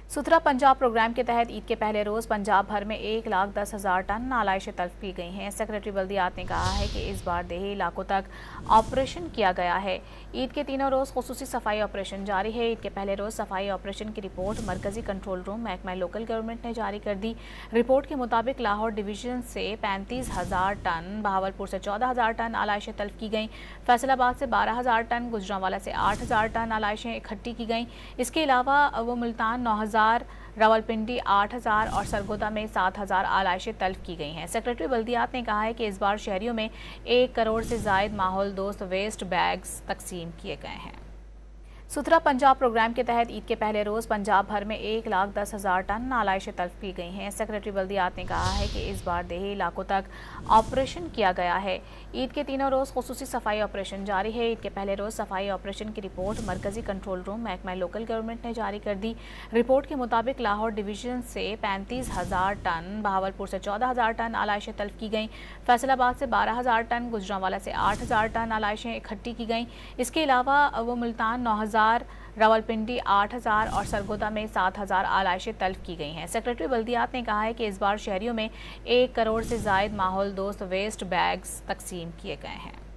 सुथरा पंजाब प्रोग्राम के तहत ईद के पहले रोज पंजाब भर में 1,10,000 टन आलाइशें तल्फ की गई हैं। सेक्रेटरी बल्दियात ने कहा है कि इस बार देही इलाकों तक ऑपरेशन किया गया है। ईद के तीनों रोज खुसूसी सफाई ऑपरेशन जारी है। ईद के पहले रोज सफाई ऑपरेशन की रिपोर्ट मरकजी कंट्रोल रूम महकमा लोकल गवर्नमेंट ने जारी कर दी। रिपोर्ट के मुताबिक लाहौर डिवीजन से 35,000 टन, बहावलपुर से 14,000 टन आलाइशें तल्फ की गई, फैसलाबाद से 12,000 टन, गुजरांवाला से 8,000 टन आलाइशें इकट्ठी की गई। इसके अलावा वो मुल्तान 9,000, रावलपिंडी 8,000 और सरगोदा में 7,000 आलाइशें तल्फ की गई हैं। सेक्रेटरी बल्दियात ने कहा है कि इस बार शहरियों में 1 करोड़ से जायद माहौल दोस्त वेस्ट बैग्स तकसीम किए गए हैं। सुथरा पंजाब प्रोग्राम के तहत ईद के पहले रोज पंजाब भर में 1,10,000 टन आलाइशें तल्फ की गई हैं। सेक्रेटरी बल्दियात ने कहा है कि इस बार देही इलाकों तक ऑपरेशन किया गया है। ईद के तीनों रोज खुसूसी सफाई ऑपरेशन जारी है। ईद के पहले रोज सफाई ऑपरेशन की रिपोर्ट मरकजी कंट्रोल रूम महकमा लोकल गवर्नमेंट ने जारी कर दी। रिपोर्ट के मुताबिक लाहौर डिवीजन से 35,000 टन, बहावलपुर से 14,000 टन आलाइशें तल्फ की गई, फैसलाबाद से 12,000 टन, गुजरांवाला से 8,000 टन आलाइशें इकट्ठी की गई। इसके अलावा वो मुल्तान 9,000, रावलपिंडी 8,000 और सरगोदा में 7,000 आलाइशें तल्फ की गई हैं। सेक्रेटरी बल्दियात ने कहा है कि इस बार शहरियों में 1 करोड़ से जायद माहौल दोस्त वेस्ट बैग्स तकसीम किए गए हैं।